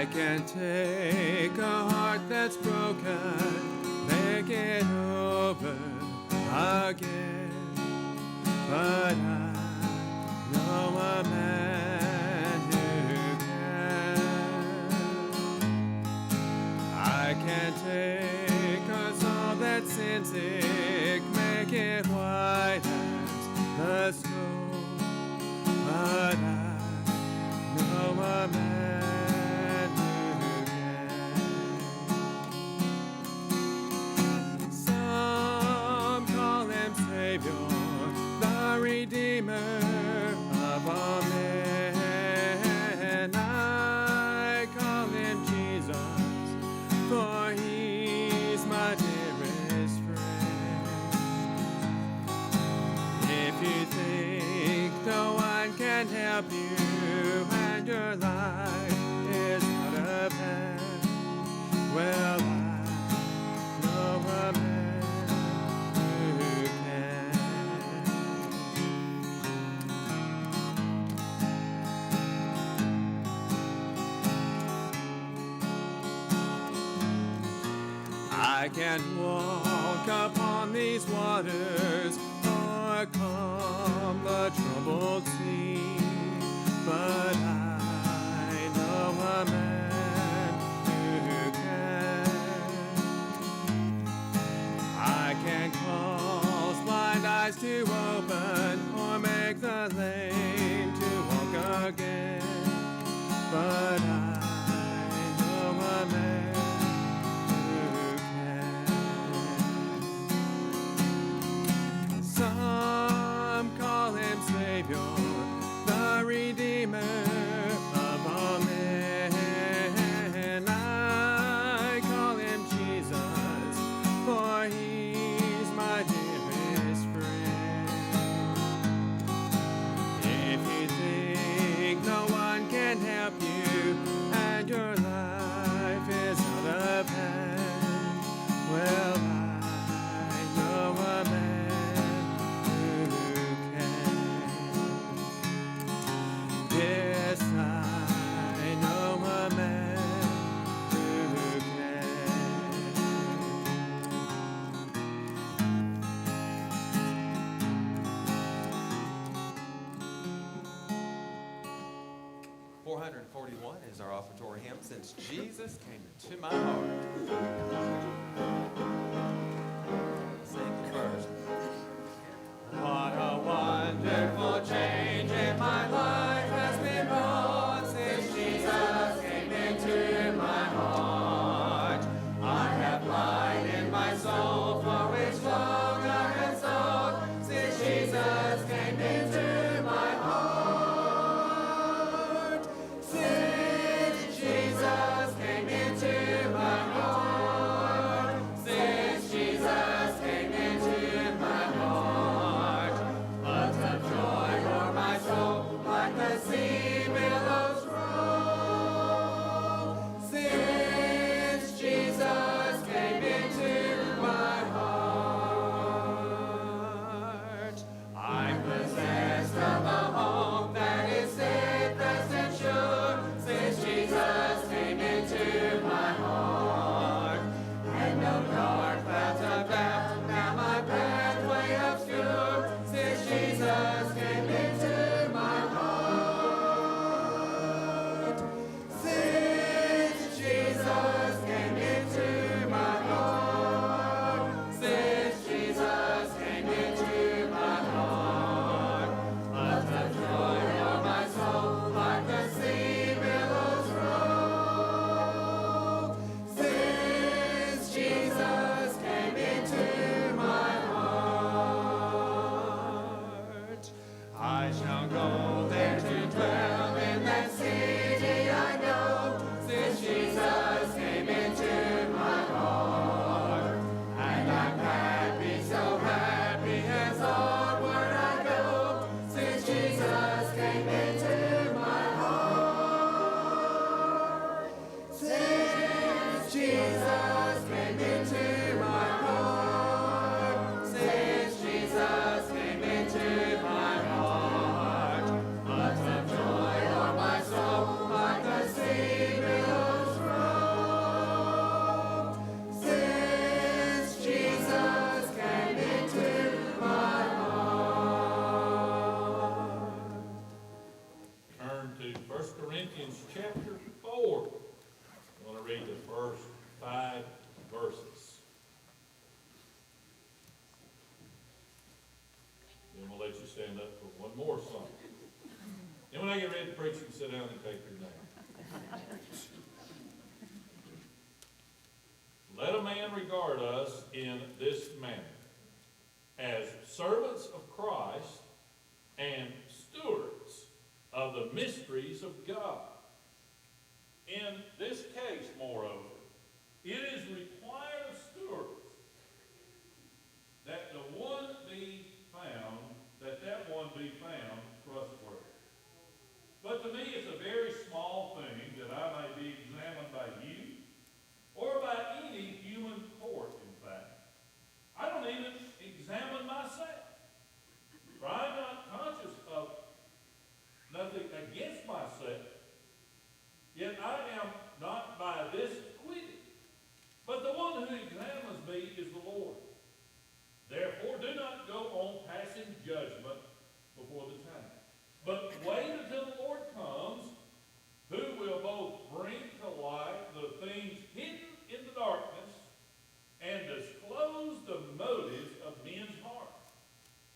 I can take a heart that's broken, make it over again, but I know a man who can. I can take a soul that's sin sick, make it white as the snow, but I know a man who can. Some call him Savior, the Redeemer of all men. I call him Jesus, for he's my dearest friend. If you think no one can help you and your life is out of hand, well, I know a man who can. I can't walk upon these waters or calm the troubled sea, but I know a man who can. I can cause blind eyes to open or make the lame to walk again, but I know a man who can. Some call him Savior, the Redeemer of all men. I call him Jesus, for he's my dearest friend. If you think no one can help you and your life is out of hand, well, I know a man who can. Yes, I know a man who can. 441 is our offertory hymn, Since Jesus Came Into My Heart. Sing the first. What a wonderful change in my life has been wrought since Jesus came into my heart. I have light in my soul for which long I have sought since Jesus came into my heart. Since Jesus came into my heart. Since one more song. And when I get ready to preach, you can sit down and take your name. Let a man regard us in this manner, as servants of Christ and stewards of the mysteries of God. In this case, moreover, it is required of stewards that that one be found trustworthy. But to me, it's a very small thing that I may be examined by you, or by any human court, in fact. I don't even examine myself, for I'm not conscious of nothing against myself, yet I am not by this acquitted. But the one who examines me is the Lord. Therefore, do not go on passing judgment before the time, but wait until the Lord comes, who will both bring to light the things hidden in the darkness and disclose the motives of men's hearts.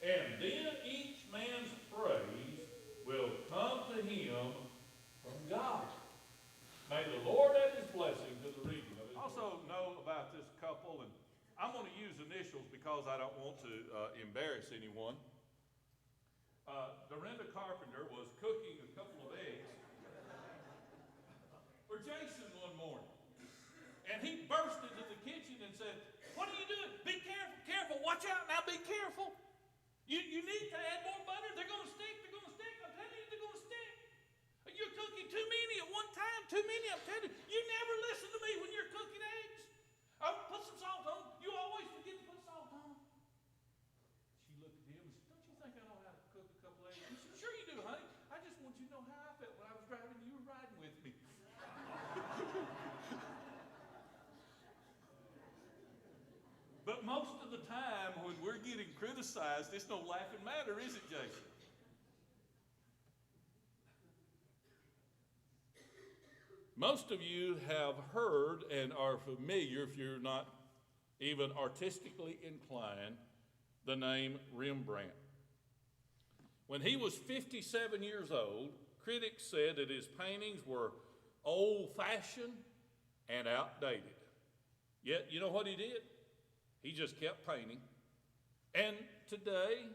And then each man's praise will come to him from God. May the Lord add his blessing to the reading of his word. Also know about this couple, and I'm going to use initials because I don't want to embarrass anyone. Dorinda Carpenter was cooking a couple of eggs for Jason one morning. And he burst into the kitchen and said, "What are you doing? Be careful, careful, watch out now, be careful. You need to add more butter. They're going to stick, I'm telling you, they're going to stick. You're cooking too many at one time, too many, I'm telling you. You never listen to me when you're cooking eggs. Oh, put some salt on. You always forget to put salt on." She looked at him and said, "Don't you think I know how to cook a couple eggs?" He said, "Sure you do, honey. I just want you to know how I felt when I was driving and you were riding with me." But most of the time when we're getting criticized, it's no laughing matter, is it, Jason? Most of you have heard and are familiar, if you're not even artistically inclined, the name Rembrandt. When he was 57 years old, critics said that his paintings were old-fashioned and outdated. Yet, you know what he did? He just kept painting. And today,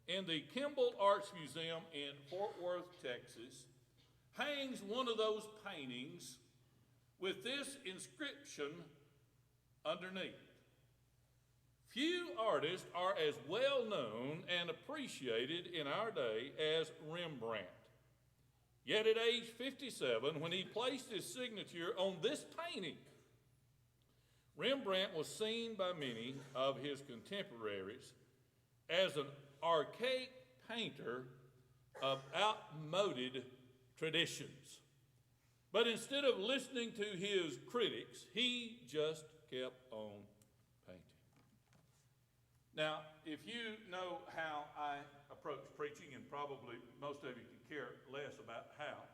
in the Kimball Arts Museum in Fort Worth, Texas, hangs one of those paintings with this inscription underneath: "Few artists are as well known and appreciated in our day as Rembrandt. Yet at age 57, when he placed his signature on this painting, Rembrandt was seen by many of his contemporaries as an archaic painter of outmoded traditions. But instead of listening to his critics, he just kept on painting." Now, if you know how I approach preaching, and probably most of you could care less about how,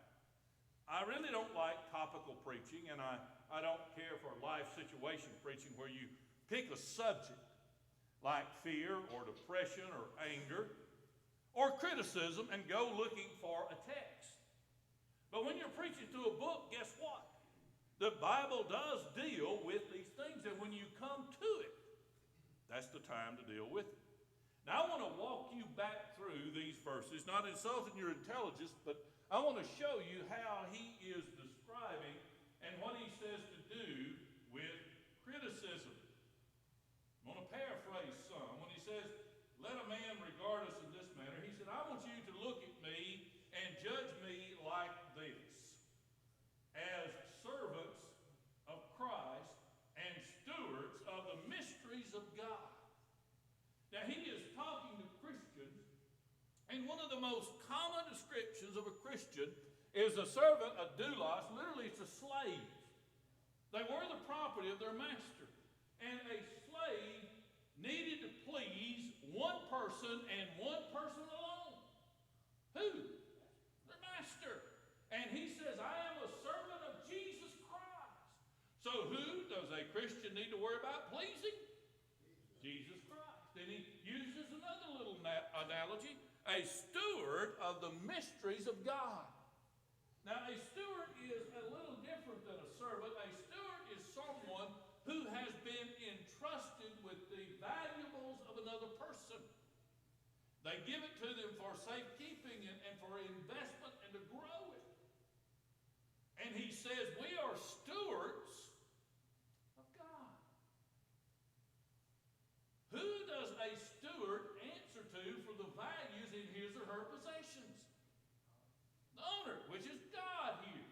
I really don't like topical preaching, and I don't care for life situation preaching where you pick a subject like fear or depression or anger or criticism and go looking for a text. But when you're preaching through a book, guess what? The Bible does deal with these things, and when you come to it, that's the time to deal with it. Now, I want to walk you back through these verses, not insulting your intelligence, but I want to show you how he is describing and what he says to do with criticism. I'm going to paraphrase some. When he says, "Let a man regard us in this manner," he said, "I want you to look at me and judge me like this, as servants of Christ and stewards of the mysteries of God." Now, he is talking to Christians, and one of the most common descriptions of a Christian is a servant, a doulos. Literally, it's a slave. They were the property of their master, and a slave needed to please one person and one person alone. Who? Their master. And he says, "I am a servant of Jesus Christ." So who does a Christian need to worry about pleasing? Jesus Christ. And he uses another little analogy. a steward of the mysteries of God. Now, a steward is a little different than a servant. A steward is someone who has been entrusted with the valuables of another person. They give it to them for safekeeping and for investment and to grow it. And he says we are stewards of God. Who does a steward answer to for the values in his or her possessions? The owner, which is God here.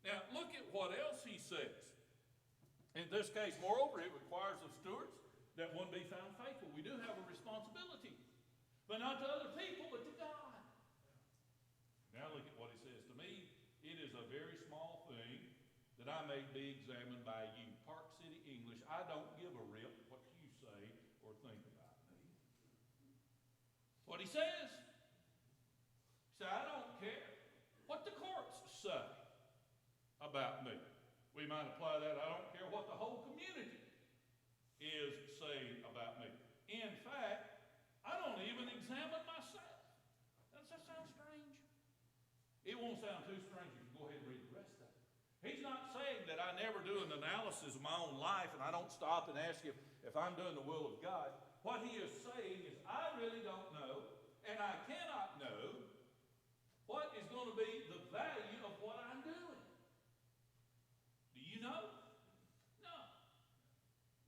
Now, look at what else he says. In this case, moreover, it requires of stewards that one be found faithful. We do have a responsibility, but not to other people, but to God. Now look at what he says. To me, it is a very small thing that I may be examined by you. Park City English, I don't give a rip what you say or think about me. What he says. He said, I don't care what the courts say about me. We might apply that. I don't care what the whole community is saying about me. In fact, I don't even examine myself. Does that sound strange? It won't sound too strange if you go ahead and read the rest of it. He's not saying that I never do an analysis of my own life and I don't stop and ask if I'm doing the will of God. What he is saying is I really don't know, and I cannot know what is going to be the value of what I'm doing. Do you know? No.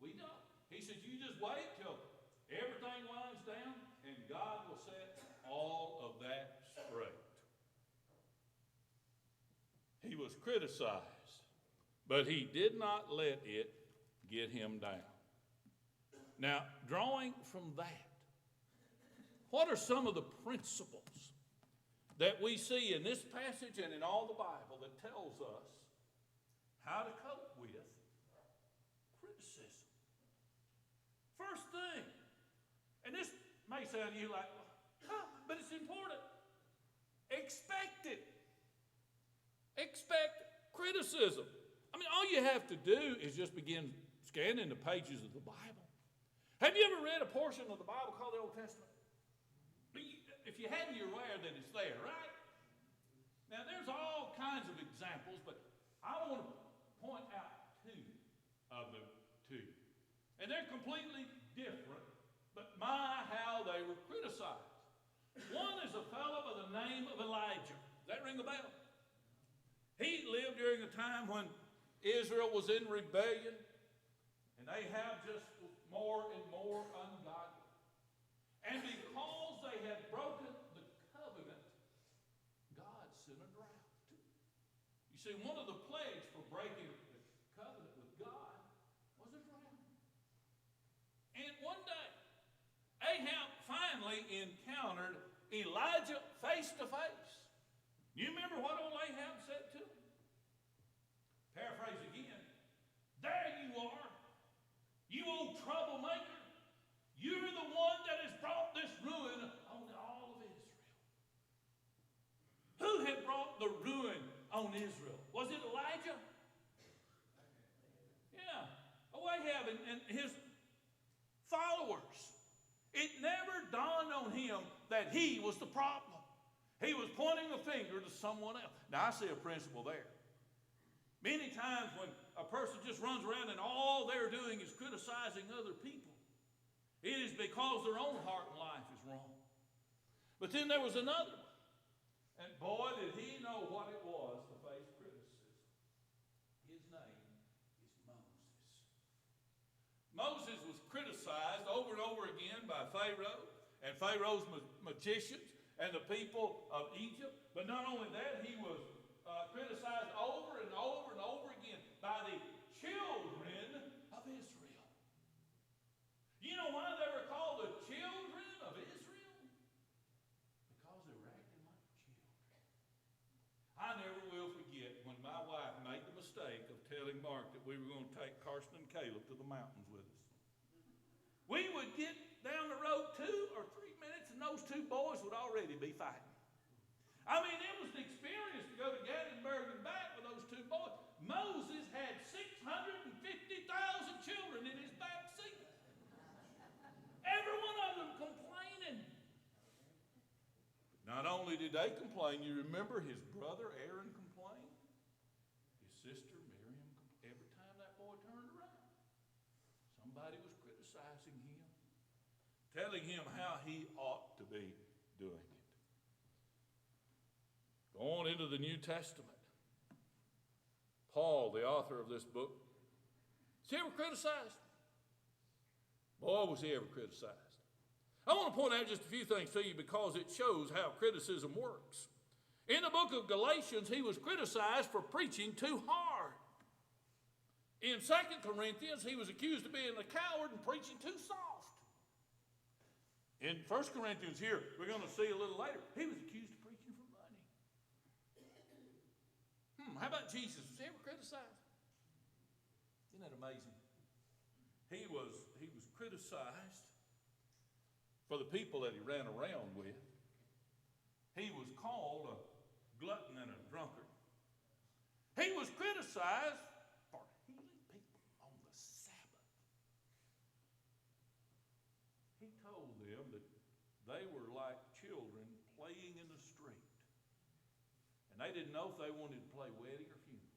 We don't. He says you just wait till everything winds down and God will set all of that straight. He was criticized, but he did not let it get him down. Now, drawing from that, what are some of the principles that we see in this passage and in all the Bible that tells us how to cope with criticism? First thing, and this may sound to you like, but it's important. Expect it. Expect criticism. I mean, all you have to do is just begin scanning the pages of the Bible. Have you ever read a portion of the Bible called the Old Testament? If you hadn't, you're aware that it's there, right? Now, there's all kinds of examples, but I want to point out two of them to you. And they're completely different, but my, how they were criticized. One is a fellow by the name of Elijah. Does that ring a bell? He lived during a time when Israel was in rebellion, and Ahab just was more and more ungodly. And because they had broken the covenant, God sent a drought. You see, one of the plagues for breaking the covenant with God was a drought. And one day, Ahab finally encountered Elijah face to face. You remember what old Ahab said to him? Paraphrase again. There you are, you old troublemaker. You're the one that has brought this ruin on all of Israel. Who had brought the ruin on Israel? Was it Elijah? Yeah. Ahab and his followers. It never dawned on him that he was the problem. He was pointing a finger to someone else. Now, I see a principle there. Many times when a person just runs around and all they're doing is criticizing other people, it is because their own heart and life is wrong. But then there was another one. And boy, did he know what it was to face criticism. His name is Moses. Moses was criticized over and over again by Pharaoh and Pharaoh's magicians and the people of Egypt. But not only that, he was criticized over and over and over again by the children of Israel. You know why they were called the children of Israel? Because they were acting like children. I never will forget when my wife made the mistake of telling Mark that we were going to take Carson and Caleb to the mountains with us. We would get down the road 2 or 3 minutes and those two boys would already be fighting. I mean, it was an experience to go to Gatlinburg and back with those two boys. Moses had 650,000 children in his back seat. Every one of them complaining. only did they complain, you remember his brother Aaron complained? His sister Miriam, every time that boy turned around, somebody was criticizing him, telling him how he ought to be doing it. Go on into the New Testament. Paul, the author of this book, was he ever criticized? Boy, was he ever criticized. I want to point out just a few things to you because it shows how criticism works. In the book of Galatians, he was criticized for preaching too hard. In 2 Corinthians, he was accused of being a coward and preaching too soft. In 1 Corinthians here, we're going to see a little later, he was accused of preaching for money. How about Jesus? Was he ever criticized? Isn't that amazing? He was criticized for the people that he ran around with. He was called a glutton and a drunkard. He was criticized for healing people on the Sabbath. He told them that they were like children playing in the street. And they didn't know if they wanted to play wedding or funeral.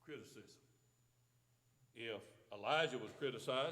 Criticism. If Elijah was criticized,